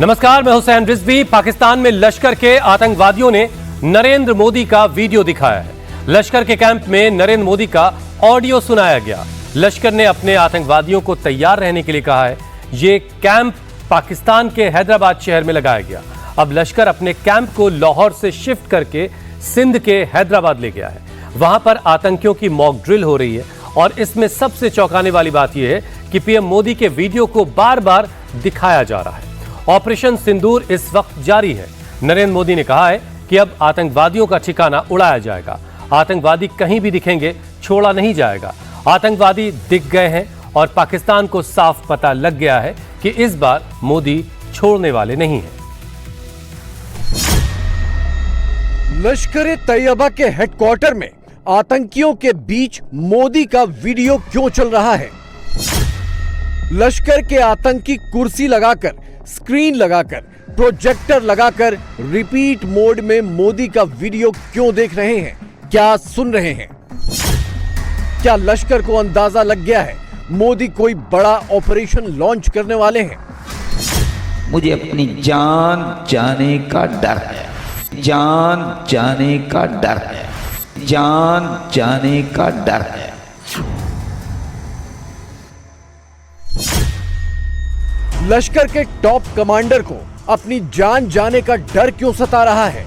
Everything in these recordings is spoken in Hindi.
नमस्कार, मैं हुसैन रिजवी। पाकिस्तान में लश्कर के आतंकवादियों ने नरेंद्र मोदी का वीडियो दिखाया है। लश्कर के कैंप में नरेंद्र मोदी का ऑडियो सुनाया गया। लश्कर ने अपने आतंकवादियों को तैयार रहने के लिए कहा है। ये कैंप पाकिस्तान के हैदराबाद शहर में लगाया गया। अब लश्कर अपने कैंप को लाहौर से शिफ्ट करके सिंध के हैदराबाद ले गया है। वहां पर आतंकियों की मॉक ड्रिल हो रही है और इसमें सबसे चौंकाने वाली बात यह है कि पीएम मोदी के वीडियो को बार बार दिखाया जा रहा है। ऑपरेशन सिंदूर इस वक्त जारी है। नरेंद्र मोदी ने कहा है कि अब आतंकवादियों का ठिकाना उड़ाया जाएगा। आतंकवादी कहीं भी दिखेंगे, छोड़ा नहीं जाएगा। आतंकवादी दिख गए हैं और पाकिस्तान को साफ पता लग गया है कि इस बार मोदी छोड़ने वाले नहीं हैं। लश्कर-ए-तैयबा के हेडक्वार्टर में आतंकियों के बीच मोदी का वीडियो क्यों चल रहा है? लश्कर के आतंकी कुर्सी लगाकर, स्क्रीन लगाकर, प्रोजेक्टर लगाकर रिपीट मोड में मोदी का वीडियो क्यों देख रहे हैं? क्या सुन रहे हैं? क्या लश्कर को अंदाजा लग गया है मोदी कोई बड़ा ऑपरेशन लॉन्च करने वाले हैं? मुझे अपनी जान जाने का डर है। जान जाने का डर है। जान जाने का डर है। लश्कर के टॉप कमांडर को अपनी जान जाने का डर क्यों सता रहा है?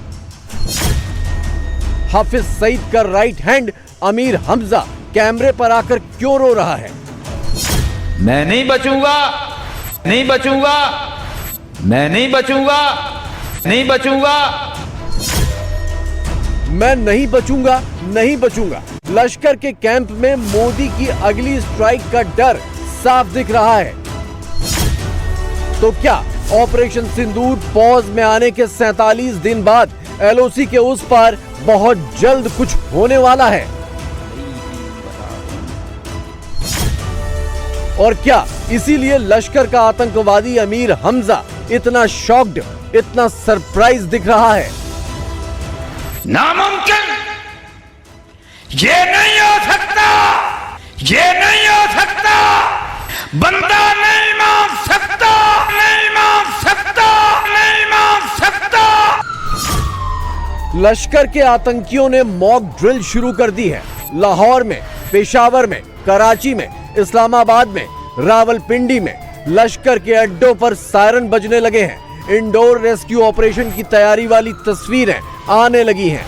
हाफिज सईद का राइट हैंड अमीर हमजा कैमरे पर आकर क्यों रो रहा है? मैं नहीं बचूंगा, नहीं बचूंगा, मैं नहीं बचूंगा, नहीं बचूंगा, मैं नहीं बचूंगा, नहीं बचूंगा। लश्कर के कैंप में मोदी की अगली स्ट्राइक का डर साफ दिख रहा है। तो क्या ऑपरेशन सिंदूर पॉज में आने के 47 दिन बाद एलओसी के उस पार बहुत जल्द कुछ होने वाला है? और क्या इसीलिए लश्कर का आतंकवादी अमीर हमजा इतना शॉक्ड, इतना सरप्राइज दिख रहा है? नामुमकिन, ये नहीं हो सकता, ये नहीं हो सकता, बंदा नहीं मान सकता, नहीं मान सकता, नहीं मान सकता। लश्कर के आतंकियों ने मॉक ड्रिल शुरू कर दी है। लाहौर में, पेशावर में, कराची में, इस्लामाबाद में, रावलपिंडी में लश्कर के अड्डों पर सायरन बजने लगे हैं। इंडोर रेस्क्यू ऑपरेशन की तैयारी वाली तस्वीरें आने लगी हैं।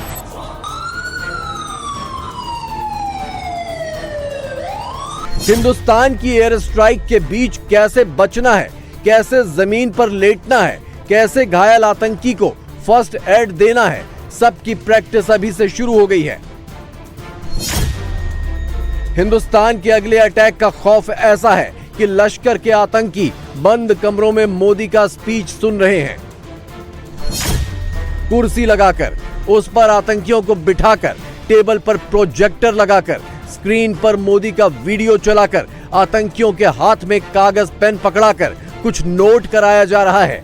हिंदुस्तान की एयर स्ट्राइक के बीच कैसे बचना है, कैसे जमीन पर लेटना है, कैसे घायल आतंकी को फर्स्ट एड देना है, सबकी प्रैक्टिस अभी से शुरू हो गई है। हिंदुस्तान के अगले अटैक का खौफ ऐसा है कि लश्कर के आतंकी बंद कमरों में मोदी का स्पीच सुन रहे हैं। कुर्सी लगाकर, उस पर आतंकियों को बिठाकर, टेबल पर प्रोजेक्टर लगाकर, स्क्रीन पर मोदी का वीडियो चलाकर, आतंकियों के हाथ में कागज पेन पकड़ाकर कुछ नोट कराया जा रहा है।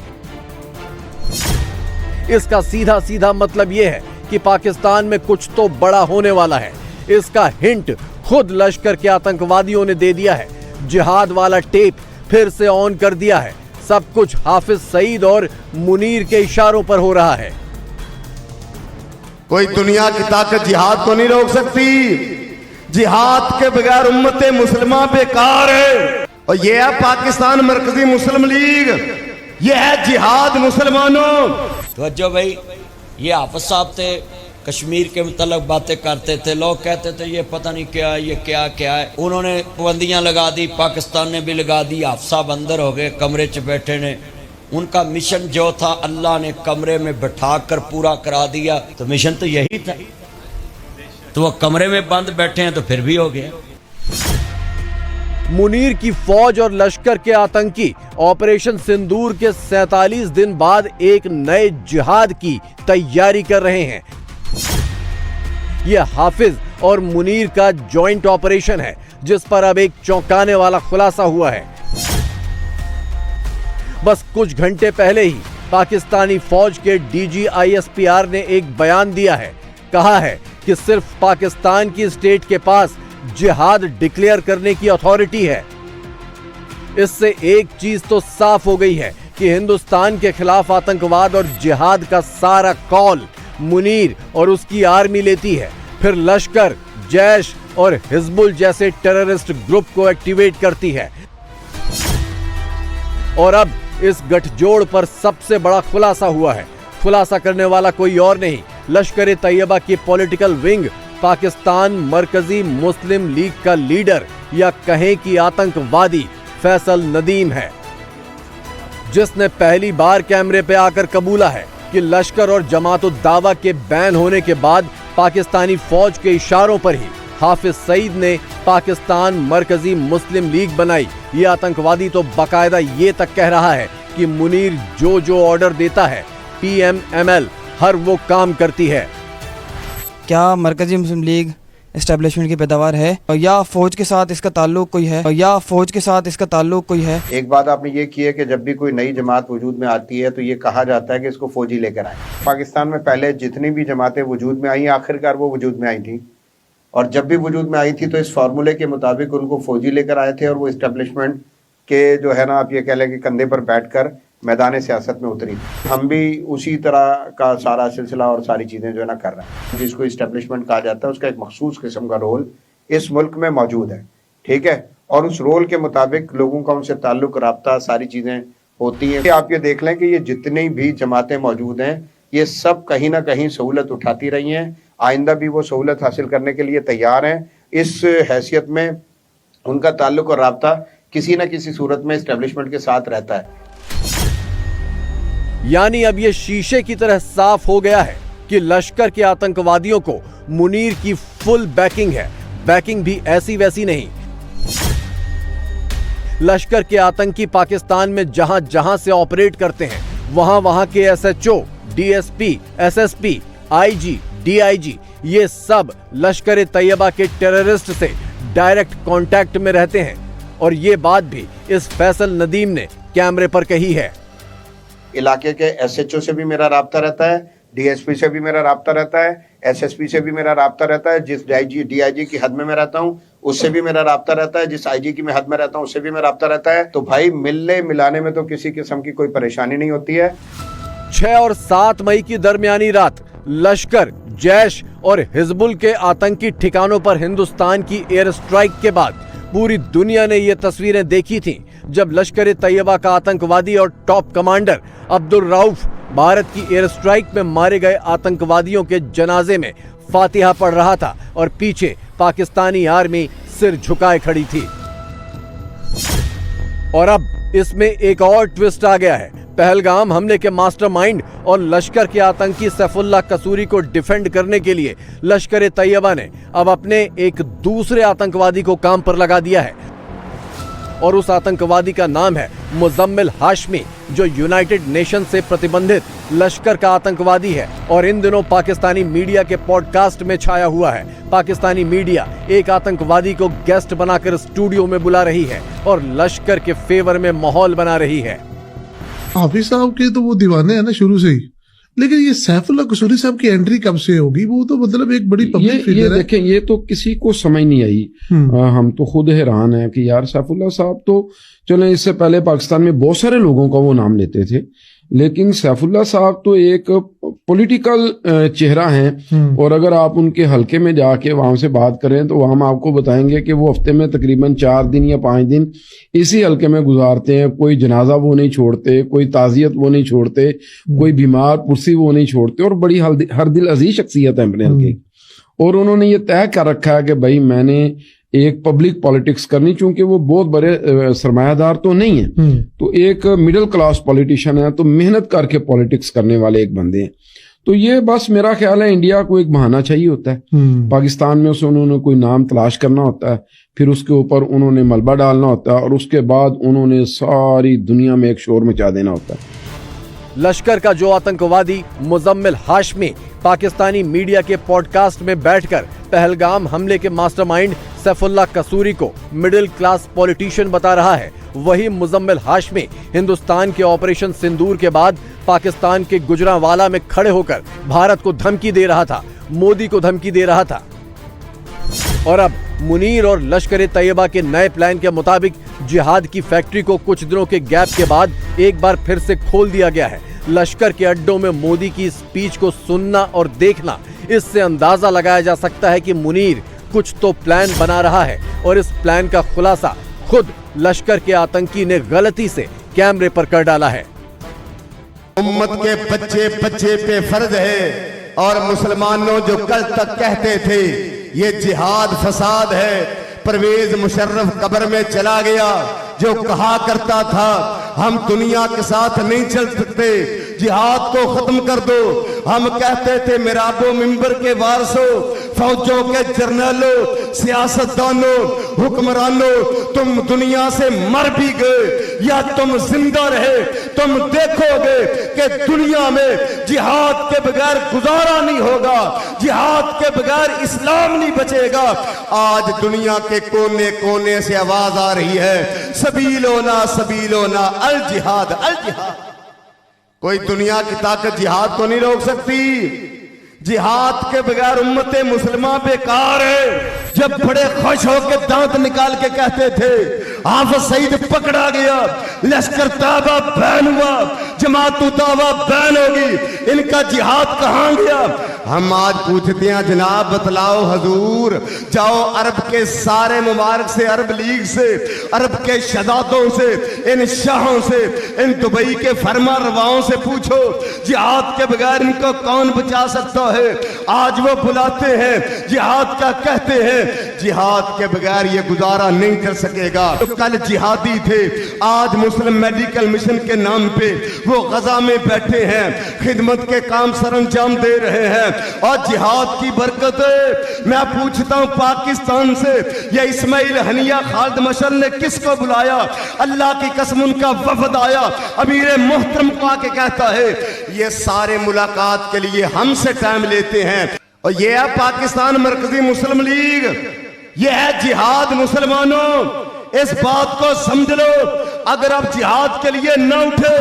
इसका सीधा सीधा मतलब यह है कि पाकिस्तान में कुछ तो बड़ा होने वाला है। इसका हिंट खुद लश्कर के आतंकवादियों ने दे दिया है। जिहाद वाला टेप फिर से ऑन कर दिया है। सब कुछ हाफिज सईद और मुनीर के इशारों पर हो रहा है। कोई दुनिया की ताकत जिहाद को नहीं रोक सकती। जिहाद के बगैर उम्मते मुसलमा बेकार है। और ये है पाकिस्तान मरकजी मुस्लिम लीग, ये है जिहाद मुसलमानों। तो भाई, ये हाफिज साहब थे, कश्मीर के मतलब बातें करते थे। लोग कहते थे ये पता नहीं क्या है, ये क्या क्या है। उन्होंने पाबंदियां लगा दी, पाकिस्तान ने भी लगा दी। हाफिज साहब अंदर हो गए, कमरे च बैठे ने। उनका मिशन जो था अल्लाह ने कमरे में बैठा कर पूरा करा दिया। तो मिशन तो यही था। तो वो कमरे में बंद बैठे हैं तो फिर भी हो गया। मुनीर की फौज और लश्कर के आतंकी ऑपरेशन सिंदूर के 47 दिन बाद एक नए जिहाद की तैयारी कर रहे हैं। यह हाफिज और मुनीर का जॉइंट ऑपरेशन है, जिस पर अब एक चौंकाने वाला खुलासा हुआ है। बस कुछ घंटे पहले ही पाकिस्तानी फौज के DGISPR ने एक बयान दिया है। कहा है कि सिर्फ पाकिस्तान की स्टेट के पास जिहाद डिक्लेयर करने की अथॉरिटी है। इससे एक चीज तो साफ हो गई है कि हिंदुस्तान के खिलाफ आतंकवाद और जिहाद का सारा कॉल मुनीर और उसकी आर्मी लेती है, फिर लश्कर, जैश और हिजबुल जैसे टेररिस्ट ग्रुप को एक्टिवेट करती है। और अब इस गठजोड़ पर सबसे बड़ा खुलासा हुआ है। खुलासा करने वाला कोई और नहीं, लश्कर ए तैयबा की पॉलिटिकल विंग, पाकिस्तान मरकजी मुस्लिम लीग का लीडर या कहें कि आतंकवादी फैसल नदीम है, जिसने पहली बार कैमरे पे आकर कबूला है कि लश्कर और जमात-उद-दावा के बैन होने के बाद पाकिस्तानी फौज के इशारों पर ही हाफिज सईद ने पाकिस्तान मरकजी मुस्लिम लीग बनाई। ये आतंकवादी तो बाकायदा ये तक कह रहा है कि मुनीर जो ऑर्डर देता है PMML हर वो काम करती है। क्या मरकजी मुस्लिम लीग एस्टेब्लिशमेंट की पैदावार है या फौज के साथ इसका ताल्लुक कोई है एक बात आपने ये की है कि जब भी कोई नई जमात वजूद में आती है तो ये कहा जाता है कि इसको फौजी लेकर आए। पाकिस्तान में पहले जितनी भी जमातें वजूद में आई, आखिरकार वो वजूद में आई थी, और जब भी वजूद में आई थी तो इस फार्मूले के मुताबिक उनको फौजी लेकर आए थे और वो इस्टेब्लिशमेंट के जो है ना, आप ये कह लें कि कंधे पर बैठकर मैदान सियासत में उतरी। हम भी उसी तरह का सारा सिलसिला और सारी चीज़ें जो है ना कर रहे हैं। जिसको इस्टेब्लिशमेंट कहा जाता है उसका एक मखसूस किस्म का रोल इस मुल्क में मौजूद है, ठीक है, और उस रोल के मुताबिक लोगों का उनसे ताल्लुक, रब्ता, सारी चीज़ें होती हैं। आप ये देख लें कि ये जितनी भी जमातें मौजूद हैं ये सब कहीं ना कहीं सहूलत उठाती रही हैं, आइंदा भी वो सहूलत हासिल करने के लिए तैयार हैं। इस हैसियत में उनका ताल्लुक और रब्ता किसी न किसी सूरत में इस्टेब्लिशमेंट के साथ रहता है। यानी अब ये शीशे की तरह साफ हो गया है कि लश्कर के आतंकवादियों को मुनीर की फुल बैकिंग है। बैकिंग भी ऐसी वैसी नहीं। लश्कर के आतंकी पाकिस्तान में जहां जहां से ऑपरेट करते हैं वहां वहां के SHO, DSP, SSP, IG, DIG ये सब लश्कर ए तैयबा के टेररिस्ट से डायरेक्ट कांटेक्ट में रहते हैं। और ये बात भी इस फैसल नदीम ने कैमरे पर कही है। इलाके के SHO से भी मेरा राब्ता रहता है, DSP से भी मेरा राब्ता रहता है, SSP से भी मेरा राब्ता रहता है, जिस DIG की हद में मैं रहता हूँ उससे भी मेरा राब्ता रहता है, जिस IG की मैं हद में रहता हूँ उससे भी मेरा राब्ता रहता है। तो भाई मिलने मिलाने में तो किसी किस्म की कोई परेशानी नहीं होती है। 6 और 7 मई की दरमियानी रात लश्कर, जैश और हिजबुल के आतंकी ठिकानों पर हिंदुस्तान की एयर स्ट्राइक के बाद पूरी दुनिया ने ये तस्वीरें देखी थीं, जब लश्कर ए तैयबा का आतंकवादी और टॉप कमांडर अब्दुल रऊफ भारत की एयर स्ट्राइक में मारे गए आतंकवादियों के जनाजे में फातिहा पढ़ रहा था और पीछे पाकिस्तानी आर्मी सिर झुकाए खड़ी थी। और अब इसमें एक और ट्विस्ट आ गया है। पहलगाम हमले के मास्टरमाइंड और लश्कर के आतंकी सैफुल्लाह कसूरी को डिफेंड करने के लिए लश्कर ए तैयबा ने अब अपने एक दूसरे आतंकवादी को काम पर लगा दिया है, और उस आतंकवादी का नाम है मुजम्मिल हाशमी, जो यूनाइटेड नेशन से प्रतिबंधित लश्कर का आतंकवादी है और इन दिनों पाकिस्तानी मीडिया के पॉडकास्ट में छाया हुआ है। पाकिस्तानी मीडिया एक आतंकवादी को गेस्ट बनाकर स्टूडियो में बुला रही है और लश्कर के फेवर में माहौल बना रही है। हाफिज साहब के तो वो दीवाने हैं ना शुरू से ही, लेकिन ये सैफुल्लाह कसूरी साहब की एंट्री कब से होगी? वो तो मतलब एक बड़ी पब्लिक फिगर है। देखें, ये तो किसी को समझ नहीं आई। हम तो खुद हैरान हैं कि यार सैफुल्लाह साहब तो चले, इससे पहले पाकिस्तान में बहुत सारे लोगों का वो नाम लेते थे, लेकिन सैफुल्लाह साहब तो एक पॉलिटिकल चेहरा हैं। और अगर आप उनके हलके में जाके वहां से बात करें तो वहां आपको बताएंगे कि वो हफ्ते में तकरीबन 4 दिन या 5 दिन इसी हलके में गुजारते हैं। कोई जनाजा वो नहीं छोड़ते, कोई ताजियत वो नहीं छोड़ते, कोई बीमार पुरसी वो नहीं छोड़ते, और बड़ी हर दिल अजीज शख्सियत है अपने हलके। और उन्होंने ये तय कर रखा है कि भाई मैंने एक पब्लिक पॉलिटिक्स करनी, चूंकि वो बहुत बड़े सरमायादार तो नहीं है, तो एक मिडिल क्लास पॉलिटिशियन है, तो मेहनत करके पॉलिटिक्स करने वाले एक बंदे हैं। तो ये बस मेरा ख्याल है इंडिया को एक बहाना चाहिए होता है, पाकिस्तान में उसे उन्होंने कोई नाम तलाश करना होता है, फिर उसके ऊपर उन्होंने मलबा डालना होता है, और उसके बाद उन्होंने सारी दुनिया में एक शोर मचा देना होता है। लश्कर का जो आतंकवादी मुजम्मिल हाशमी पाकिस्तानी मीडिया के पॉडकास्ट में बैठकर पहलगाम हमले के मास्टरमाइंड सैफुल्लाह कसूरी को मिडिल क्लास पॉलिटिशियन बता रहा है, वही मुजम्मिल हाशमी हिंदुस्तान के ऑपरेशन सिंदूर के बाद पाकिस्तान के गुजरांवाला में खड़े होकर भारत को धमकी दे रहा था, मोदी को धमकी दे रहा था। और अब मुनीर और लश्कर ए तैयबा के नए प्लान के मुताबिक जिहाद की फैक्ट्री को कुछ दिनों के गैप के बाद एक बार फिर से खोल दिया गया है। लश्कर के अड्डों में मोदी की स्पीच को सुनना और देखना, इससे अंदाजा लगाया जा सकता है कि मुनीर कुछ तो प्लान बना रहा है और इस प्लान का खुलासा खुद लश्कर के आतंकी ने गलती से कैमरे पर कर डाला है। उम्मत के बच्चे बच्चे पे फर्ज है और मुसलमानों जो कल तक कहते थे ये जिहाद फसाद है, परवेज मुशर्रफ कब्र में चला गया जो कहा करता था हम दुनिया के साथ नहीं चल सकते, जिहाद को खत्म कर दो। हम कहते थे मिराबो मिंबर के वारसों, फौजों के जर्नलों, सियासतदानों, हुक्मरानों, तुम दुनिया से मर भी गए या तुम जिंदा रहे, तुम देखोगे कि दुनिया में जिहाद के बगैर गुजारा नहीं होगा, जिहाद के बगैर इस्लाम नहीं बचेगा। आज दुनिया के कोने कोने से आवाज आ रही है सबीलोना सबीलोना अल जिहाद अल जिहाद। कोई दुनिया की ताकत जिहाद को नहीं रोक सकती। जिहाद के बगैर उम्मते मुसलमान बेकार है। जब बड़े खुश होकर दांत निकाल के कहते थे हाफिज सईद पकड़ा गया, लश्कर ताबा बैन हुआ, जमात ताबा बैन होगी, इनका जिहाद कहां गया? हम आज पूछते हैं जनाब बतलाओ हजूर, जाओ अरब के सारे मुबारक से, अरब लीग से, अरब के शहजादों से, इन शाहों से, इन दुबई के फरमा रवाओं से पूछो जिहाद के बगैर इनको कौन बचा सकता है। आज वो बुलाते हैं जिहाद का कहते हैं, जिहाद के बगैर ये गुजारा नहीं कर सकेगा। तो कल जिहादी थे, आज मुस्लिम मेडिकल मिशन के नाम पे वो गजा में बैठे हैं, खिदमत के काम सरंजाम दे रहे हैं और जिहाद की बरकत है। मैं पूछता हूं पाकिस्तान से, ये इस्माइल हनिया खालिद मशअल ने किसको बुलाया? अल्लाह की कसम उनका वफद आया, अमीर मोहतरम को आके कहता है ये सारे मुलाकात के लिए हमसे टाइम लेते हैं। और ये है पाकिस्तान मरकजी मुस्लिम लीग, ये है जिहाद। मुसलमानों इस बात को समझ लो, अगर आप जिहाद के लिए न उठे,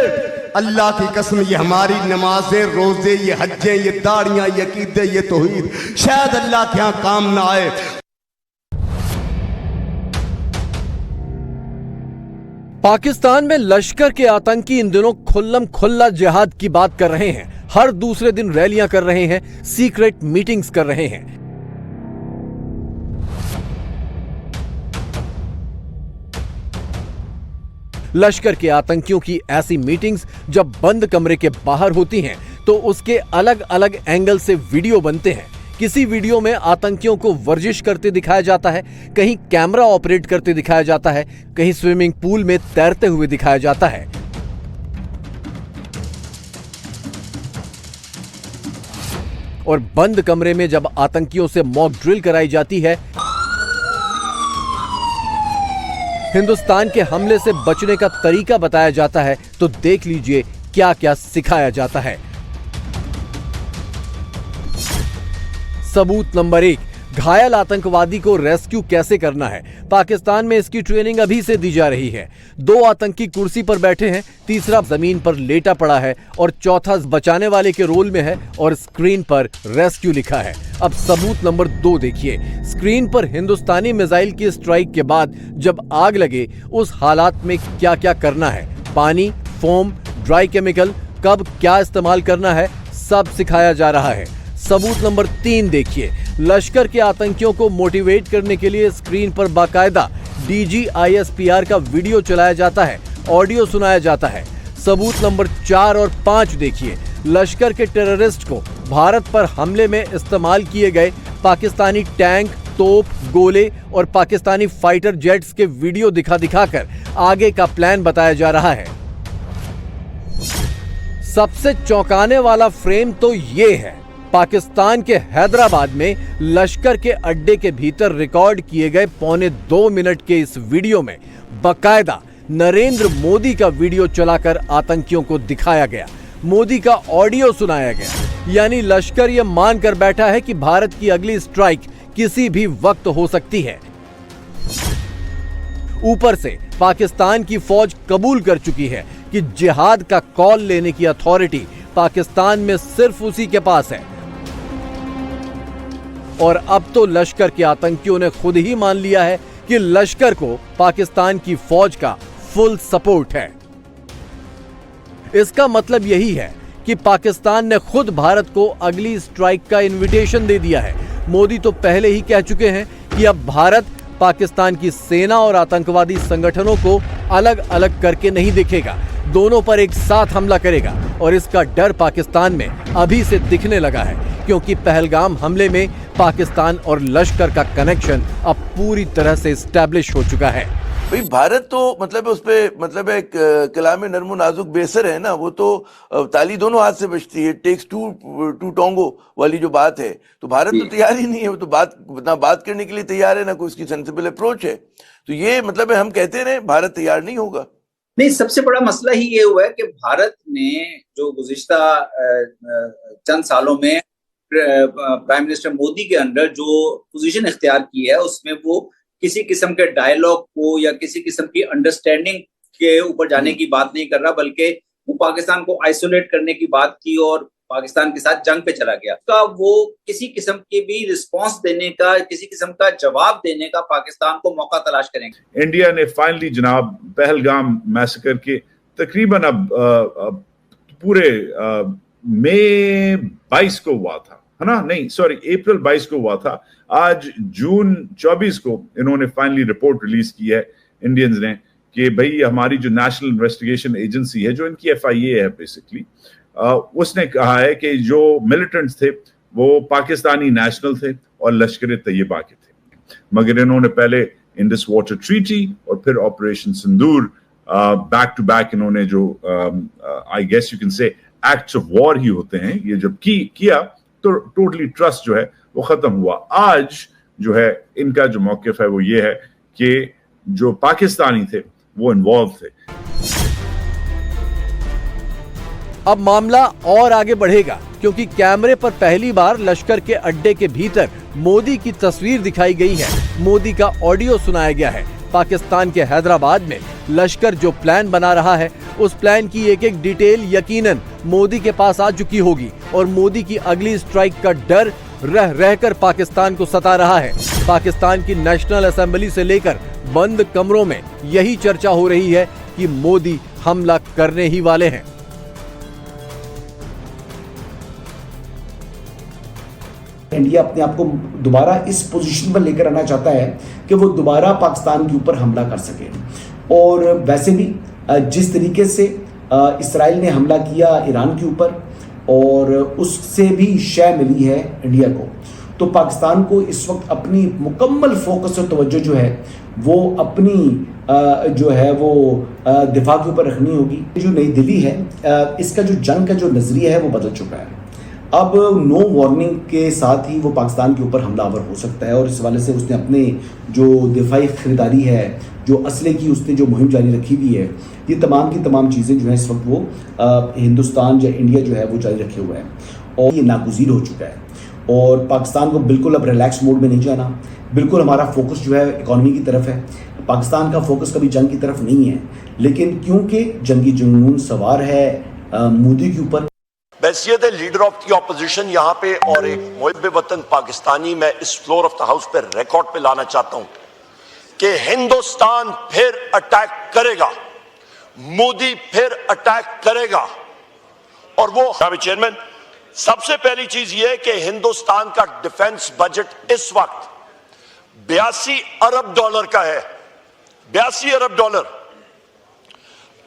अल्लाह की कसम ये हमारी नमाजें, रोजे, ये हज्जें, ये दाढ़ियां, ये अकीदे, ये तौहीद शायद अल्लाह के यहां काम ना आए। पाकिस्तान में लश्कर के आतंकी इन दिनों खुल्लम खुल्ला जिहाद की बात कर रहे हैं। हर दूसरे दिन रैलियां कर रहे हैं, सीक्रेट मीटिंग्स कर रहे हैं। लश्कर के आतंकियों की ऐसी मीटिंग्स जब बंद कमरे के बाहर होती हैं तो उसके अलग अलग एंगल से वीडियो बनते हैं। किसी वीडियो में आतंकियों को वर्जिश करते दिखाया जाता है, कहीं कैमरा ऑपरेट करते दिखाया जाता है, कहीं स्विमिंग पूल में तैरते हुए दिखाया जाता है। और बंद कमरे में जब आतंकियों से मॉक ड्रिल कराई जाती है, हिंदुस्तान के हमले से बचने का तरीका बताया जाता है, तो देख लीजिए क्या क्या सिखाया जाता है। सबूत नंबर 1, घायल आतंकवादी को रेस्क्यू कैसे करना है। पाकिस्तान में इसकी ट्रेनिंग अभी से दी जा रही है। 2 आतंकी कुर्सी पर बैठे हैं, तीसरा जमीन पर लेटा पड़ा है और चौथा बचाने वाले के रोल में है और स्क्रीन पर रेस्क्यू लिखा है। अब सबूत नंबर 2 देखिए। स्क्रीन पर हिंदुस्तानी मिसाइल की स्ट्राइक के बाद जब आग लगे उस हालात में क्या क्या करना है, पानी, फोम, ड्राई केमिकल, कब क्या इस्तेमाल करना है, सब सिखाया जा रहा है। सबूत नंबर 3 देखिए। लश्कर के आतंकियों को मोटिवेट करने के लिए स्क्रीन पर बाकायदा DGISPR का वीडियो चलाया जाता है, ऑडियो सुनाया जाता है। सबूत नंबर 4 और 5 देखिए। लश्कर के टेररिस्ट को भारत पर हमले में इस्तेमाल किए गए पाकिस्तानी टैंक, तोप, गोले और पाकिस्तानी फाइटर जेट्स के वीडियो दिखाकर आगे का प्लान बताया जा रहा है। सबसे चौंकाने वाला फ्रेम तो ये है, पाकिस्तान के हैदराबाद में लश्कर के अड्डे के भीतर रिकॉर्ड किए गए 1.25 मिनट के इस वीडियो में बाकायदा नरेंद्र मोदी का वीडियो चलाकर आतंकियों को दिखाया गया, मोदी का ऑडियो सुनाया गया। यानी लश्कर यह मानकर बैठा है कि भारत की अगली स्ट्राइक किसी भी वक्त हो सकती है। ऊपर से पाकिस्तान की फौज कबूल कर चुकी है कि जिहाद का कॉल लेने की अथॉरिटी पाकिस्तान में सिर्फ उसी के पास है। और अब तो लश्कर के आतंकियों ने खुद ही मान लिया है कि लश्कर को पाकिस्तान की फौज का फुल सपोर्ट है। इसका मतलब यही है कि पाकिस्तान ने खुद भारत को अगली स्ट्राइक का इनविटेशन दे दिया है। मोदी तो पहले ही कह चुके हैं कि अब भारत पाकिस्तान की सेना और आतंकवादी संगठनों को अलग अलग करके नहीं देखेगा, दोनों पर एक साथ हमला करेगा। और इसका डर पाकिस्तान में अभी से दिखने लगा है, क्योंकि पहलगाम हमले में पाकिस्तान और लश्कर का कनेक्शन अब पूरी तरह से एस्टैब्लिश हो चुका है। भाई भारत तो मतलब उस पे मतलब एक कलाम नरमो नाजुक बेसर है ना, वो तो ताली दोनों हाथ से बजती है, टेक्स टू टोंगो वाली जो बात है। तो भारत तो तैयार ही नहीं है, वो तो बात करने के लिए तैयार है ना कोई उसकी सेंसिबल अप्रोच है। तो ये मतलब हम कहते रहे भारत तैयार नहीं होगा। नहीं, सबसे बड़ा मसला ही ये हुआ है कि भारत ने जो गुज़िश्ता चंद सालों में प्राइम मिनिस्टर मोदी के अंडर जो पोजीशन इख्तियार की है, उसमें वो किसी किस्म के डायलॉग को या किसी किस्म की अंडरस्टैंडिंग के ऊपर जाने की बात नहीं कर रहा, बल्कि वो पाकिस्तान को आइसोलेट करने की बात की और पाकिस्तान के साथ जंग पे चला गया। का वो किसी किस्म के भी रिस्पांस देने का, किसी किस्म का जवाब देने का पाकिस्तान को मौका तलाश करेंगे। इंडिया ने फाइनली जनाब पहलगाम मैसेकर के तकरीबन अब पूरे मई 22 को हुआ था, है ना, नहीं सॉरी अप्रैल 22 को हुआ था। आज जून 24 को इन्होंने फाइनली रिपोर्ट रिलीज की है इंडियंस ने कि भाई हमारी जो नेशनल इन्वेस्टिगेशन एजेंसी है, जो इनकी FIA है बेसिकली, उसने कहा है कि जो मिलिटेंट्स थे वो पाकिस्तानी नेशनल थे और लश्कर तैयबा के थे। मगर इन्होंने पहले इंडस वाटर ट्रीटी और फिर operation Sindoor back to back इन्होंने जो I guess you can say acts of war ही होते हैं, ये जब किया तो टोटली ट्रस्ट जो है वो खत्म हुआ। आज जो है इनका जो मौकिफ है वो ये है कि जो पाकिस्तानी थे वो इन्वॉल्व थे। अब मामला और आगे बढ़ेगा, क्योंकि कैमरे पर पहली बार लश्कर के अड्डे के भीतर मोदी की तस्वीर दिखाई गई है, मोदी का ऑडियो सुनाया गया है। पाकिस्तान के हैदराबाद में लश्कर जो प्लान बना रहा है, उस प्लान की एक एक डिटेल यकीनन मोदी के पास आ चुकी होगी और मोदी की अगली स्ट्राइक का डर रह रहकर पाकिस्तान को सता रहा है। पाकिस्तान की नेशनल असेंबली से लेकर बंद कमरों में यही चर्चा हो रही है कि मोदी हमला करने ही वाले हैं। इंडिया अपने आप को दोबारा इस पोजीशन पर लेकर आना चाहता है कि वो दोबारा पाकिस्तान के ऊपर हमला कर सके। और वैसे भी जिस तरीके से इसराइल ने हमला किया ईरान के ऊपर और उससे भी शय मिली है इंडिया को, तो पाकिस्तान को इस वक्त अपनी मुकम्मल फोकस और तवज्जो जो है वो अपनी जो है वो दिफा के ऊपर रखनी होगी। जो नई दिल्ली है, इसका जो जंग का जो नजरिया है वो बदल चुका है। अब नो वार्निंग के साथ ही वो पाकिस्तान के ऊपर हमलावर हो सकता है और इस हवाले से उसने अपने जो दिफाई खरीदारी है, जो असले की उसने जो मुहिम जारी रखी हुई है, ये तमाम की तमाम चीज़ें जो है इस वक्त वो हिंदुस्तान या इंडिया जो है वो जारी रखे हुए हैं और ये नागुज़ीर हो चुका है। और पाकिस्तान को बिल्कुल अब रिलैक्स मोड में नहीं जाना, बिल्कुल हमारा फोकस जो है इकॉनमी की तरफ है। पाकिस्तान का फोकस कभी जंग की तरफ नहीं है, लेकिन क्योंकि जंगी जुनून सवार है मोदी के ऊपर। बैसियत लीडर ऑफ द ऑपोजिशन यहाँ पे और एक मुहिब वतन पाकिस्तानी, मैं इस फ्लोर ऑफ द हाउस पे रिकॉर्ड पे लाना चाहता हूँ कि हिंदुस्तान फिर अटैक करेगा, मोदी फिर अटैक करेगा। और वो चेयरमैन, सबसे पहली चीज ये है कि हिंदुस्तान का डिफेंस बजट इस वक्त 82 अरब डॉलर का है। 82 अरब डॉलर।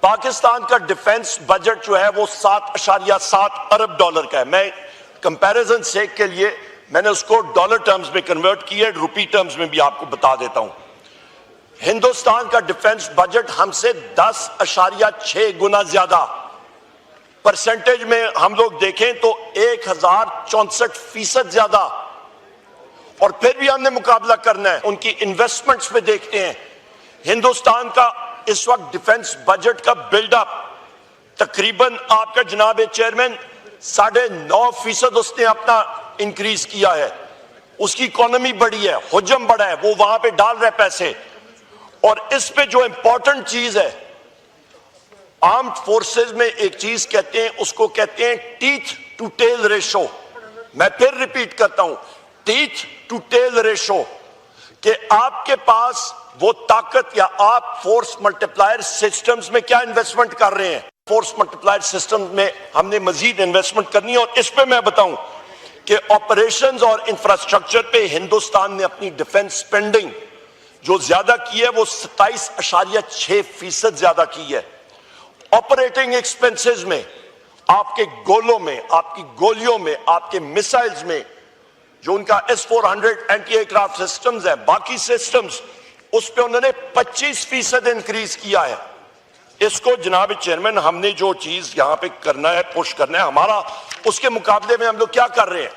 पाकिस्तान का डिफेंस बजट जो है वो 7.7 अरब डॉलर का है। मैं कंपैरिजन सेक के लिए मैंने उसको डॉलर टर्म्स में कन्वर्ट किया, रुपी टर्म्स में भी आपको बता देता हूं। हिंदुस्तान का डिफेंस बजट हमसे 10.6 गुना ज्यादा। परसेंटेज में हम लोग देखें तो 1064% ज्यादा। और फिर भी हमने मुकाबला करना है। उनकी इन्वेस्टमेंट्स पे देखते हैं, हिंदुस्तान का इस वक्त डिफेंस बजट का बिल्डअप तकरीबन आपका जनाब चेयरमैन 9.5% उसने अपना इंक्रीज किया है। उसकी इकोनॉमी बढ़ी है, हुजम बढ़ा है, वो वहां पे डाल रहे पैसे। और इस पे जो इंपॉर्टेंट चीज है, आर्म्ड फोर्सेस में एक चीज कहते हैं, उसको कहते हैं टीथ टू टेल रेशो। मैं फिर रिपीट करता हूं, टीथ टू टेल रेशो, कि आपके पास वो ताकत या आप फोर्स मल्टीप्लायर सिस्टम्स में क्या इन्वेस्टमेंट कर रहे हैं। फोर्स मल्टीप्लायर सिस्टम में हमने मजीद इन्वेस्टमेंट करनी है। और इस पे मैं बताऊं कि ऑपरेशंस और इंफ्रास्ट्रक्चर पे हिंदुस्तान ने अपनी डिफेंस स्पेंडिंग जो ज्यादा की है वो 27.6% ज्यादा की है। ऑपरेटिंग एक्सपेंसेस में, आपके गोलों में, आपकी गोलियों में, आपके मिसाइल्स में, जो उनका S-400 एंटी एयरक्राफ्ट सिस्टम्स है, बाकी सिस्टम्स, उस पे उन्होंने 25% इंक्रीज किया है। इसको जनाब चेयरमैन हमने जो चीज यहां पे करना है, पुश करना है, हमारा उसके मुकाबले में हम लोग क्या कर रहे हैं।